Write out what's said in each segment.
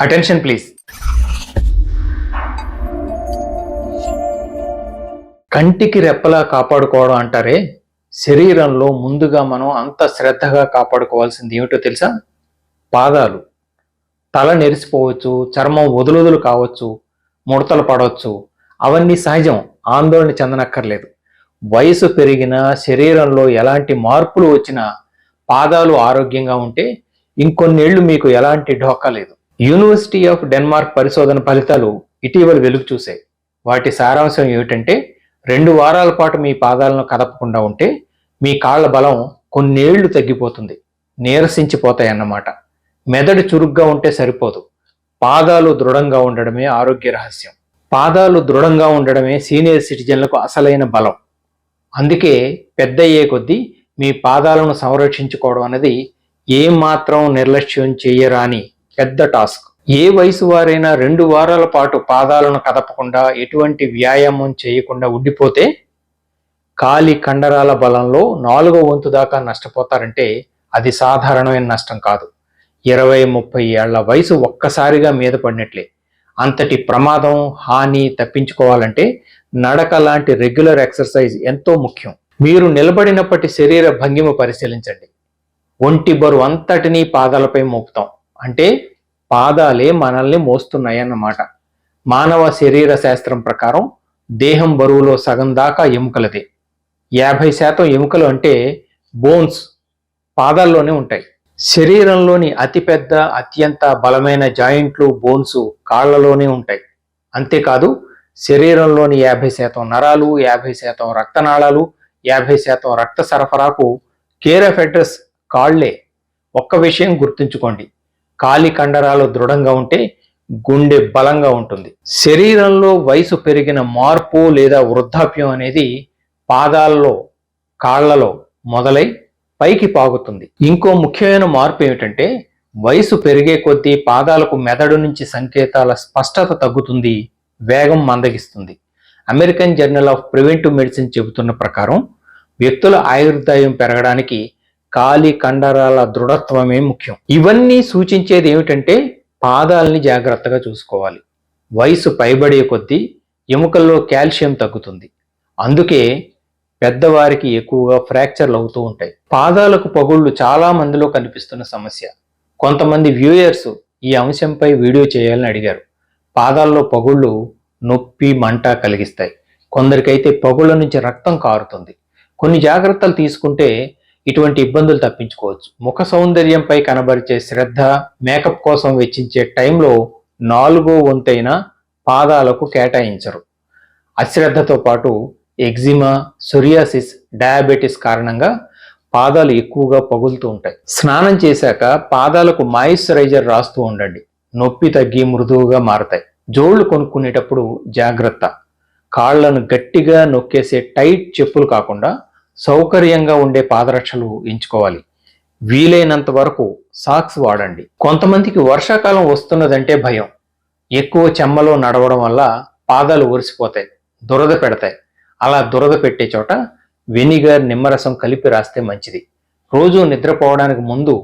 Attention please. కంటికి రెప్పలా కాపాడుకోవడం అంటారే, శరీరంలో ముందుగా మనం అంత శ్రద్ధగా కాపాడుకోవాల్సింది ఏమిటో తెలుసా? పాదాలు. తల నెరిసిపోవచ్చు, చర్మం వదులుదులు కావచ్చు, ముడతలు పడవచ్చు. అవన్నీ సహజం, ఆందోళన చెందనక్కర్లేదు. వయసు పెరిగినా, శరీరంలో ఎలాంటి మార్పులు వచ్చినా పాదాలు ఆరోగ్యంగా ఉంటే ఇంకొన్నేళ్లు మీకు ఎలాంటి ఢోకా లేదు. యూనివర్సిటీ ఆఫ్ డెన్మార్క్ పరిశోధన ఫలితాలు ఇటీవల వెలుగు చూశాయి. వాటి సారాంశం ఏమిటంటే, 2 వారాల పాటు మీ పాదాలను కదపకుండా ఉంటే మీ కాళ్ల బలం కొన్నేళ్లు తగ్గిపోతుంది, నీరసించిపోతాయన్నమాట. మెదడు చురుగ్గా ఉంటే సరిపోదు, పాదాలు దృఢంగా ఉండడమే ఆరోగ్య రహస్యం. పాదాలు దృఢంగా ఉండడమే సీనియర్ సిటిజన్లకు అసలైన బలం. అందుకే పెద్దయ్యే కొద్దీ మీ పాదాలను సంరక్షించుకోవడం అనేది ఏమాత్రం నిర్లక్ష్యం చేయరాని పెద్ద టాస్క్. ఏ వయసు వారైనా 2 వారాల పాటు పాదాలను కదపకుండా ఎటువంటి వ్యాయామం చేయకుండా ఉండిపోతే కాలి కండరాల బలంలో 4వ వంతు దాకా నష్టపోతారంటే అది సాధారణమైన నష్టం కాదు. 20-30 ఏళ్ల వయసు ఒక్కసారిగా మీద పడినట్లే. అంతటి ప్రమాదం, హాని తప్పించుకోవాలంటే నడక లాంటి రెగ్యులర్ ఎక్సర్సైజ్ ఎంతో ముఖ్యం. మీరు నిలబడినప్పటి శరీర భంగిమ పరిశీలించండి. ఒంటి బరువు అంతటినీ పాదాలపై మోపుతాం అంటే పాదాలే మనల్ని మోస్తున్నాయన్నమాట. మానవ శరీర శాస్త్రం ప్రకారం దేహం బరువులో సగం దాకా ఎముకలదే. 50% ఎముకలు అంటే బోన్స్ పాదాల్లోనే ఉంటాయి. శరీరంలోని అతిపెద్ద, అత్యంత బలమైన జాయింట్లు, బోన్స్ కాళ్లలోనే ఉంటాయి. అంతేకాదు, శరీరంలోని 50% నరాలు, 50% రక్తనాళాలు, 50% రక్త సరఫరాకు కేర్ ఆఫ్ అడ్రస్ కాళ్లే. ఒక్క విషయం గుర్తుంచుకోండి, కాలి కండరాలు దృఢంగా ఉంటే గుండె బలంగా ఉంటుంది. శరీరంలో వయసు పెరిగిన మార్పు లేదా వృద్ధాప్యం అనేది పాదాల్లో, కాళ్లలో మొదలై పైకి పాగుతుంది. ఇంకో ముఖ్యమైన మార్పు ఏమిటంటే, వయసు పెరిగే కొద్దీ పాదాలకు మెదడు నుంచి సంకేతాల స్పష్టత తగ్గుతుంది, వేగం మందగిస్తుంది. American journal of preventive medicine చెబుతున్న ప్రకారం వ్యక్తుల ఆయుర్దాయం పెరగడానికి కాలి కండరాల దృఢత్వమే ముఖ్యం. ఇవన్నీ సూచించేది ఏమిటంటే, పాదాలని జాగ్రత్తగా చూసుకోవాలి. వయసు పైబడే కొద్దీ ఎముకల్లో కాల్షియం తగ్గుతుంది. అందుకే పెద్దవారికి ఎక్కువగా ఫ్రాక్చర్లు అవుతూ ఉంటాయి. పాదాలకు పగుళ్ళు చాలా మందిలో కనిపిస్తున్న సమస్య. కొంతమంది వ్యూయర్స్ ఈ అంశంపై వీడియో చేయాలని అడిగారు. పాదాల్లో పగుళ్ళు నొప్పి, మంట కలిగిస్తాయి. కొందరికైతే పగుళ్ళ నుంచి రక్తం కారుతుంది. కొన్ని జాగ్రత్తలు తీసుకుంటే ఇటువంటి ఇబ్బందులు తప్పించుకోవచ్చు. ముఖ సౌందర్యంపై కనబరిచే శ్రద్ధ, మేకప్ కోసం వెచ్చించే టైంలో 4వ వంతైన పాదాలకు కేటాయించరు. అశ్రద్ధతో పాటు ఎగ్జిమా, సోరియాసిస్, డయాబెటిస్ కారణంగా పాదాలు ఎక్కువగా పగులుతూ ఉంటాయి. స్నానం చేశాక పాదాలకు మాయిశ్చరైజర్ రాస్తూ ఉండండి, నొప్పి తగ్గి మృదువుగా మారతాయి. జోళ్లు కొనుక్కునేటప్పుడు జాగ్రత్త, కాళ్లను గట్టిగా నొక్కేసే టైట్ చెప్పులు కాకుండా సౌకర్యంగా ఉండే పాదరక్షలు ఎంచుకోవాలి. వీలైనంత వరకు సాక్స్ వాడండి. కొంతమందికి వర్షాకాలం వస్తున్నదంటే భయం. ఎక్కువ చెమ్మలో నడవడం వల్ల పాదాలు ఒరిసిపోతాయి, దురద పెడతాయి. అలా దురద పెట్టే చోట వెనిగర్, నిమ్మరసం కలిపి రాస్తే మంచిది. రోజు నిద్రపోవడానికి ముందు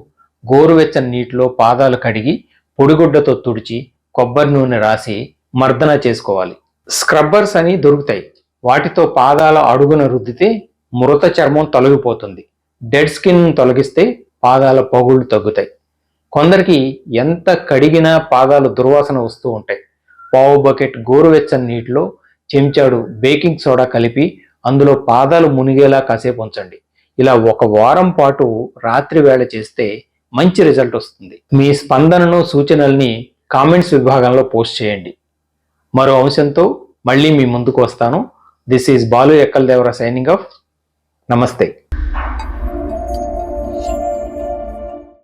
గోరువెచ్చని నీటిలో పాదాలు కడిగి పొడిగుడ్డతో తుడిచి కొబ్బరి నూనె రాసి మర్దన చేసుకోవాలి. స్క్రబ్బర్స్ అని దొరుకుతాయి, వాటితో పాదాల అడుగున రుద్దితే మృత చర్మం తొలగిపోతుంది. డెడ్ స్కిన్ తొలగిస్తే పాదాల పగుళ్ళు తగ్గుతాయి. కొందరికి ఎంత కడిగినా పాదాలు దుర్వాసన వస్తూ ఉంటాయి. పావు బకెట్ గోరువెచ్చని నీటిలో చెంచాడు బేకింగ్ సోడా కలిపి అందులో పాదాలు మునిగేలా కాసేపు ఉంచండి. ఇలా 1 వారం పాటు రాత్రి వేళ చేస్తే మంచి రిజల్ట్ వస్తుంది. మీ స్పందనను, సూచనల్ని కామెంట్స్ విభాగంలో పోస్ట్ చేయండి. మరో అంశంతో మళ్ళీ మీ ముందుకు వస్తాను. This is Balu Ekkal Devara signing off. నమస్తే.